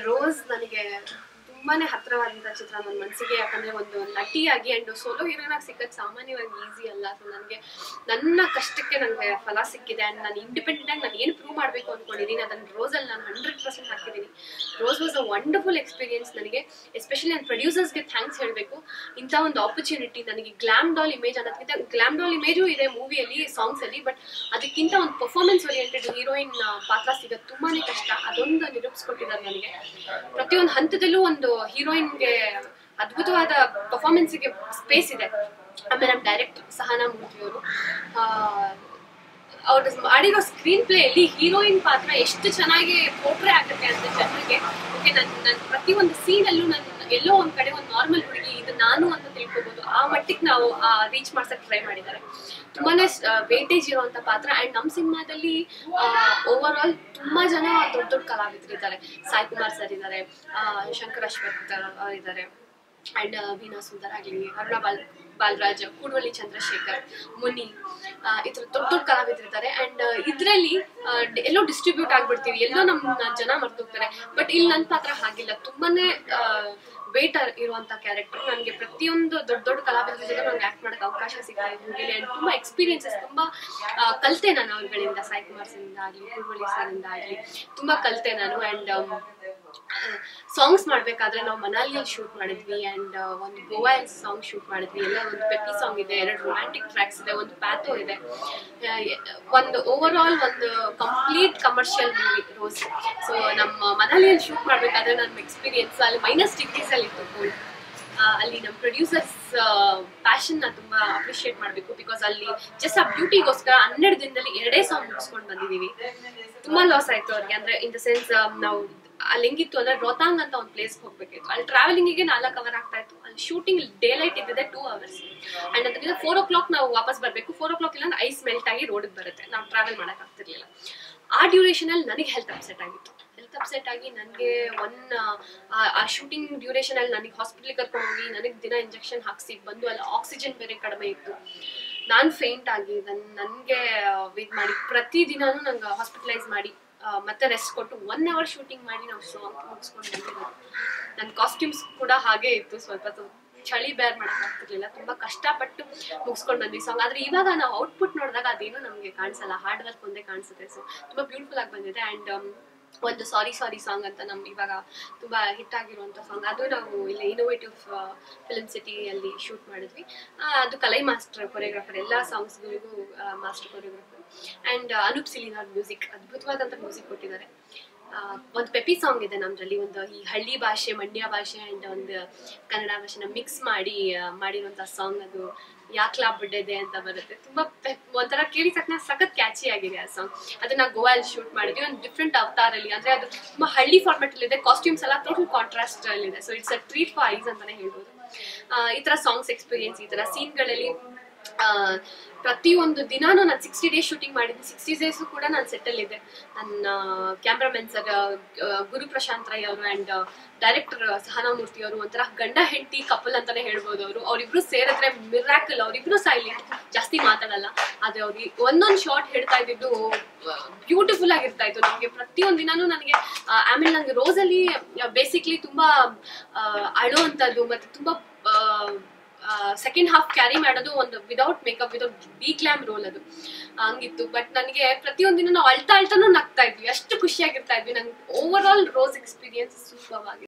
Rose ನನಗೆ ತುಂಬಾನೇ ಹತ್ರವಾದಂಥ ಚಿತ್ರ ನನ್ನ ಮನಸ್ಸಿಗೆ. ಯಾಕಂದ್ರೆ ಒಂದು ನಟಿಯಾಗಿ ಅಂಡ್ ಸೋಲೋ ಹೀರೋಯಿನ್ ಆಗಿ ಸಿಕ್ಕದ್ ಸಾಮಾನ್ಯವಾಗಿ ಈಸಿ ಅಲ್ಲ. ಸೊ ನನಗೆ ನನ್ನ ಕಷ್ಟಕ್ಕೆ ನನಗೆ ಫಲ ಸಿಕ್ಕಿದೆ ಅಂಡ್ ನಾನು ಇಂಡಿಪೆಂಡೆಂಟ್ ಆಗಿ ನಾನು ಏನು ಪ್ರೂವ್ ಮಾಡಬೇಕು ಅಂದ್ಕೊಂಡಿದ್ದೀನಿ ಅದನ್ನು ರೋಸಲ್ಲಿ ನಾನು 100% ಹಾಕಿದ್ದೀನಿ. Rose was a wonderful experience ನನಗೆ. ಎಸ್ಪೆಷಲಿ ನನ್ನ ಪ್ರೊಡ್ಯೂಸರ್ಸ್ಗೆ ಥ್ಯಾಂಕ್ಸ್ ಹೇಳಬೇಕು. ಇಂಥ ಒಂದು ಆಪರ್ಚುನಿಟಿ ನನಗೆ ಗ್ಲಾಮ್ ಡಾಲ್ ಇಮೇಜ್ ಅನ್ನೋದಕ್ಕಿಂತ ಗ್ಲಾಮ್ ಡಾಲ್ ಇಮೇಜು ಇದೆ ಮೂವಿಯಲ್ಲಿ, ಸಾಂಗ್ಸಲ್ಲಿ, ಬಟ್ ಅದಕ್ಕಿಂತ ಒಂದು ಪರ್ಫಾರ್ಮೆನ್ಸ್ ಓರಿಯೆಂಟೆಡ್ ಹೀರೋಯಿನ್ ಪಾತ್ರ ಸಿಗೋದು ತುಂಬಾ ಕಷ್ಟ. ಅದೊಂದು ನಿರೂಪಿಸ್ಕೊಟ್ಟಿದ್ದಾರೆ ನನಗೆ. ಪ್ರತಿಯೊಂದು ಹಂತದಲ್ಲೂ ಒಂದು ಹೀರೋಯಿನ್ಗೆ ಅದ್ಭುತವಾದ ಪರ್ಫಾರ್ಮೆನ್ಸ್ಗೆ ಸ್ಪೇಸ್ ಇದೆ. ಆಮೇಲೆ ನಮ್ಮ ಡೈರೆಕ್ಟರ್ ಸಹನಾ ಮೂರ್ತಿ ಅವರು ಅವ್ರು ಮಾಡಿರೋ ಸ್ಕ್ರೀನ್ ಪ್ಲೇಯಲ್ಲಿ ಹೀರೋಯಿನ್ ಪಾತ್ರ ಎಷ್ಟು ಚೆನ್ನಾಗಿ ಪೋರ್ಟ್ರೇ ಆಗುತ್ತೆ ಅಂತ ಜನರಿಗೆ. ಓಕೆ, ನನ್ನ ಪ್ರತಿಯೊಂದು ಸೀನಲ್ಲೂ ನಾನು ಎಲ್ಲೋ ಒಂದ್ ಕಡೆ ಒಂದು ನಾರ್ಮಲ್ ಹುಡುಗಿ ಇದು ನಾನು ಅಂತ ತಿಳ್ಕೊಬಹುದು. ಆ ಮಟ್ಟಿಗೆ ನಾವು ರೀಚ್ ಮಾಡ್ಸಕ್ ಟ್ರೈ ಮಾಡಿದ್ದಾರೆ. ತುಂಬಾನೇ ವೇಟೇಜ್ ಇರುವಂತ ಪಾತ್ರ. ಅಂಡ್ ನಮ್ಮ ಸಿನಿಮಾದಲ್ಲಿ ಓವರ್ ಆಲ್ ತುಂಬಾ ಜನ ದೊಡ್ಡ ದೊಡ್ಡ ಕಲಾವಿದರು ಇದ್ದಾರೆ. ಸಾಯಿ ಕುಮಾರ್ ಸರ್ ಇದ್ದಾರೆ, ಶಂಕರ್ ಅಶ್ವಥ್ ಇದ್ದಾರೆ, ಅಂಡ್ ವೀಣಾ ಸುಂದರ್ ಆಗ್ಲಿ, ಅರುಣಾ ಬಾಲರಾಜ್, ಕೂಡವಳ್ಳಿ ಚಂದ್ರಶೇಖರ್, ಮುನಿ, ಈ ತರ ದೊಡ್ಡ ದೊಡ್ಡ ಕಲಾವಿದರಿದ್ದಾರೆ. ಅಂಡ್ ಇದ್ರಲ್ಲಿ ಎಲ್ಲೋ ಡಿಸ್ಟ್ರಿಬ್ಯೂಟ್ ಆಗ್ಬಿಡ್ತೀವಿ, ಎಲ್ಲೋ ನಮ್ಮ ಜನ ಮರ್ತೋಗ್ತಾರೆ. ಬಟ್ ಇಲ್ಲಿ ನನ್ನ ಪಾತ್ರ ಹಾಗಿಲ್ಲ. ತುಂಬಾನೇ ವೇಟ್ ಇರುವಂತ ಕ್ಯಾರೆಕ್ಟರ್. ನನಗೆ ಪ್ರತಿಯೊಂದು ದೊಡ್ಡ ದೊಡ್ಡ ಕಲಾವಿದರ ಜೊತೆ ನನಗೆ ಆಕ್ಟ್ ಮಾಡಕ್ಕೆ ಅವಕಾಶ ಸಿಗ್ತಾ ಇದೆ. ಅಂಡ್ ತುಂಬಾ ಎಕ್ಸ್ಪೀರಿಯನ್ಸಸ್ ತುಂಬಾ ಕಲಿತೆ ನಾನು ಅವ್ರಗಳಿಂದ. ಸಾಯಿ ಕುಮಾರ್ ಸರ್ ಇಂದ ಆಗ್ಲಿ, ಕೂಡವಳ್ಳಿ ಸರ್ ಇಂದ ಆಗ್ಲಿ ತುಂಬಾ ಕಲಿತೆ ನಾನು. ಅಂಡ್ ಸಾಂಗ್ಸ್ ಮಾಡ್ಬೇಕಾದ್ರೆ ನಾವು ಮನಾಲಿಯಲ್ಲಿ ಶೂಟ್ ಮಾಡಿದ್ವಿ. ಅಂಡ್ ಒಂದು ಗೋವಾ ಸಾಂಗ್ ಶೂಟ್ ಮಾಡಿದ್ವಿ. ಎಲ್ಲ ಒಂದು ಪೆಪ್ಪಿ ಸಾಂಗ್ ಇದೆ, 2 ರೊಮ್ಯಾಂಟಿಕ್ ಟ್ರ್ಯಾಕ್ಸ್ ಇದೆ, ಒಂದು ಪ್ಯಾಥೋ ಇದೆ. ಒಂದು ಓವರ್ ಆಲ್ ಒಂದು complete commercial movie rose. So ನಮ್ಮ ಮನಾಲಿಯಲ್ಲಿ ಶೂಟ್ ಮಾಡ್ಬೇಕಾದ್ರೆ ನನ್ನ ಎಕ್ಸ್ಪೀರಿಯನ್ಸ್ ಅಲ್ಲಿ -ಡಿಗ್ರೀಸ್ ಅಲ್ಲಿ ಇತ್ತು. ಅಲ್ಲಿ ನಮ್ಮ ಪ್ರೊಡ್ಯೂಸರ್ಸ್ ಪ್ಯಾಷನ್ ನ ತುಂಬಾ ಅಪ್ರಿಶಿಯೇಟ್ ಮಾಡಬೇಕು. ಬಿಕಾಸ್ ಅಲ್ಲಿ ಜಸ್ಟ್ ಆ ಬ್ಯೂಟಿಗೋಸ್ಕರ 12 ದಿನದಲ್ಲಿ 2 ಸಾಂಗ್ ಮುಗಿಸ್ಕೊಂಡು ಬಂದಿದೀವಿ. ತುಂಬಾ ಲಾಸ್ ಆಯ್ತು ಅವ್ರಿಗೆ. ಅಂದ್ರೆ ಇನ್ ದ ಸೆನ್ಸ್ ನಾವು ಅಲ್ಲಿ ಹೆಂಗಿತ್ತು ಅಂದ್ರೆ ರೋತಾಂಗ್ ಅಂತ ಒಂದು ಪ್ಲೇಸ್ ಹೋಗ್ಬೇಕಿತ್ತು. ಅಲ್ಲಿ ಟ್ರಾವೆಲಿಂಗ್ 4 ಅವರ್ ಆಗ್ತಾ ಇತ್ತು. ಅಲ್ಲಿ ಶೂಟಿಂಗ್ ಡೇ ಲೈಟ್ ಇದ್ದಿದೆ 2 ಅವರ್ಸ್. ಅಂಡ್ ಅದರಿಂದ 4 o'clock ನಾವು ವಾಪಸ್ ಬರ್ಬೇಕು. 4 o'clock ಇಲ್ಲ ಅಂದ್ರೆ ಐಸ್ ಮೆಲ್ಟ್ ಆಗಿ ರೋಡ್ ಬರುತ್ತೆ. ನಾವು ಟ್ರಾವೆಲ್ ಮಾಡಕ್ ಆಗ್ತಿರ್ಲಿಲ್ಲ. ಆ ಡ್ಯೂರೇಷನ್ ಅಲ್ಲಿ ನನಗೆ ಹೆಲ್ತ್ ಅಪ್ಸೆಟ್ ಆಗಿತ್ತು. ಹೆಲ್ತ್ ಅಪ್ಸೆಟ್ ಆಗಿ ನನಗೆ ಆ ಶೂಟಿಂಗ್ ಡ್ಯೂರೇಷನ್ ಅಲ್ಲಿ ನನಗೆ ಹಾಸ್ಪಿಟಲ್ ಕರ್ಕೊಂಡು ಹೋಗಿ ನನಗೆ ದಿನ ಇಂಜೆಕ್ಷನ್ ಹಾಕ್ಸಿ ಬಂದು ಅಲ್ಲಿ ಆಕ್ಸಿಜನ್ ಬೇರೆ ಕಡಿಮೆ ಇತ್ತು. ನಾನು ಫೇಂಟ್ ಆಗಿ ನನಗೆ ವೇಟ್ ಮಾಡಿ ಪ್ರತಿದಿನಾನು ನಂಗೆ ಹಾಸ್ಪಿಟಲೈಸ್ ಮಾಡಿ ಮತ್ತೆ ರೆಸ್ಟ್ ಕೊಟ್ಟು 1 hour ಶೂಟಿಂಗ್ ಮಾಡಿ ನಾವು ಸಾಂಗ್ ಮುಗಿಸ್ಕೊಂಡು ಬಂದಿರೋದು. ನನ್ನ ಕಾಸ್ಟ್ಯೂಮ್ಸ್ ಕೂಡ ಹಾಗೆ ಇತ್ತು. ಸ್ವಲ್ಪ ಚಳಿ ಬೇರ್ ಮಾಡಕ್ ಆಗ್ತಿರ್ಲಿಲ್ಲ. ತುಂಬಾ ಕಷ್ಟಪಟ್ಟು ಮುಗಿಸ್ಕೊಂಡು ಬಂದ್ವಿ ಸಾಂಗ್. ಆದ್ರೆ ಇವಾಗ ನಾವು ಔಟ್ಪುಟ್ ನೋಡಿದಾಗ ಅದೇನು ನಮ್ಗೆ ಕಾಣಿಸಲ್ಲ, ಹಾರ್ಡ್ ವರ್ಕ್ ಒಂದೇ ಕಾಣಿಸುತ್ತೆ. ಸೊ ತುಂಬಾ ಬ್ಯೂಟಿಫುಲ್ ಆಗಿ ಬಂದಿದೆ. ಅಂಡ್ ಒಂದು ಸಾರಿ ಸಾಂಗ್ ಅಂತ ನಮ್ಗೆ ಇವಾಗ ತುಂಬಾ ಹಿಟ್ ಆಗಿರುವಂತ ಸಾಂಗ್. ಅದು ನಾವು ಇಲ್ಲಿ ಇನ್ನೋವೇಟಿವ್ ಫಿಲ್ಮ್ ಸಿಟಿಯಲ್ಲಿ ಶೂಟ್ ಮಾಡಿದ್ವಿ. ಅದು ಕಲೈ ಮಾಸ್ಟರ್ ಕೊರಿಯೋಗ್ರಾಫರ್, ಎಲ್ಲ ಸಾಂಗ್ಸ್ಗಳಿಗೂ ಮಾಸ್ಟರ್ ಕೊರಿಯೋಗ್ರಾಫರ್. ಅಂಡ್ ಅನೂಪ್ ಸಿಲಿನಾರ್ ಮ್ಯೂಸಿಕ್, ಅದ್ಭುತವಾದಂತ ಮ್ಯೂಸಿಕ್ ಕೊಟ್ಟಿದ್ದಾರೆ. ಒಂದು ಪೆಪ್ಪಿ ಸಾಂಗ್ ಇದೆ ನಮ್ದ್ರಲ್ಲಿ. ಒಂದು ಈ ಹಳ್ಳಿ ಭಾಷೆ, ಮಂಡ್ಯ ಭಾಷೆ ಅಂಡ್ ಒಂದು ಕನ್ನಡ ಭಾಷೆನ ಮಿಕ್ಸ್ ಮಾಡಿರುವಂತ ಸಾಂಗ್. ಅದು ಯಾಕ್ಲಾ ಬಿಡ್ಡಿದೆ ಅಂತ ಬರುತ್ತೆ. ತುಂಬಾ ಒಂಥರ ಕೇಳಿ ಸಖತ್ ಕ್ಯಾಚಿ ಆಗಿದೆ ಆ ಸಾಂಗ್. ಅದನ್ನ ಗೋವಾಲ್ ಶೂಟ್ ಮಾಡಿದ್ವಿ ಒಂದು ಡಿಫ್ರೆಂಟ್ ಅವತಾರಲ್ಲಿ. ಅಂದ್ರೆ ಅದು ತುಂಬಾ ಹಳ್ಳಿ ಫಾರ್ಮೆಟ್ ಅಲ್ಲಿ ಇದೆ. ಕಾಸ್ಟ್ಯೂಮ್ಸ್ ಎಲ್ಲ ಟೋಟಲ್ ಕಾಂಟ್ರಾಸ್ಟ್ ಅಲ್ಲಿ ಇದೆ. So it's a treat for ice ಅಂತಾನೆ ಹೇಳ್ಬೋದು. ಈ ತರ ಸಾಂಗ್ಸ್ ಎಕ್ಸ್ಪೀರಿಯನ್ಸ್, ಈ ತರ ಸೀನ್ಗಳಲ್ಲಿ ಪ್ರತಿಯೊಂದು ದಿನಾನು ನಾನು 60 days ಶೂಟಿಂಗ್ ಮಾಡಿದ್ದೀನಿ. 60 days ಕೂಡ ನಾನು ಸೆಟ್ಟಲ್ ಇದ್ದೆ. ನನ್ನ ಕ್ಯಾಮ್ರಾಮನ್ ಸರ್ ಗುರು ಪ್ರಶಾಂತ್ ರೈ ಅವರು ಅಂಡ್ ಡೈರೆಕ್ಟರ್ ಸಹನಾ ಮೂರ್ತಿ ಅವರು ಒಂಥರ ಗಂಡ ಹೆಂಡತಿ ಕಪಲ್ ಅಂತಾನೆ ಹೇಳ್ಬೋದು. ಅವ್ರಿಬ್ರು ಸೇರಿದ್ರೆ ಮಿರಾಕಲ್. ಅವ್ರಿಬ್ರು ಸೈಲೆಂಟ್, ಜಾಸ್ತಿ ಮಾತಾಡಲ್ಲ. ಆದ್ರೆ ಅವ್ರಿಗೆ ಒಂದೊಂದು ಶಾರ್ಟ್ ಹೇಳ್ತಾ ಇದ್ದಿದ್ದು ಬ್ಯೂಟಿಫುಲ್ ಆಗಿರ್ತಾ ಇತ್ತು ನಮ್ಗೆ. ಪ್ರತಿಯೊಂದು ದಿನಾನು ನನಗೆ ಆಮೇಲೆ ನಂಗೆ ರೋಸಲ್ಲಿ ಬೇಸಿಕ್ಲಿ ತುಂಬಾ ಅಳುವಂಥದ್ದು ಮತ್ತೆ ತುಂಬಾ ಸೆಕೆಂಡ್ ಹಾಫ್ ಕ್ಯಾರಿ ಮಾಡೋದು ಒಂದು without makeup, without B glam role ಅದು ಹಂಗಿತ್ತು. ಬಟ್ ನನಗೆ ಪ್ರತಿಯೊಂದಿನ ನಾವು ಅಳ್ತಾನು ನಗ್ತಾ ಇದ್ವಿ, ಅಷ್ಟು ಖುಷಿಯಾಗಿರ್ತಾ ಇದ್ವಿ. ನಂಗೆ over all rose experience super ಆಗಿದೆ.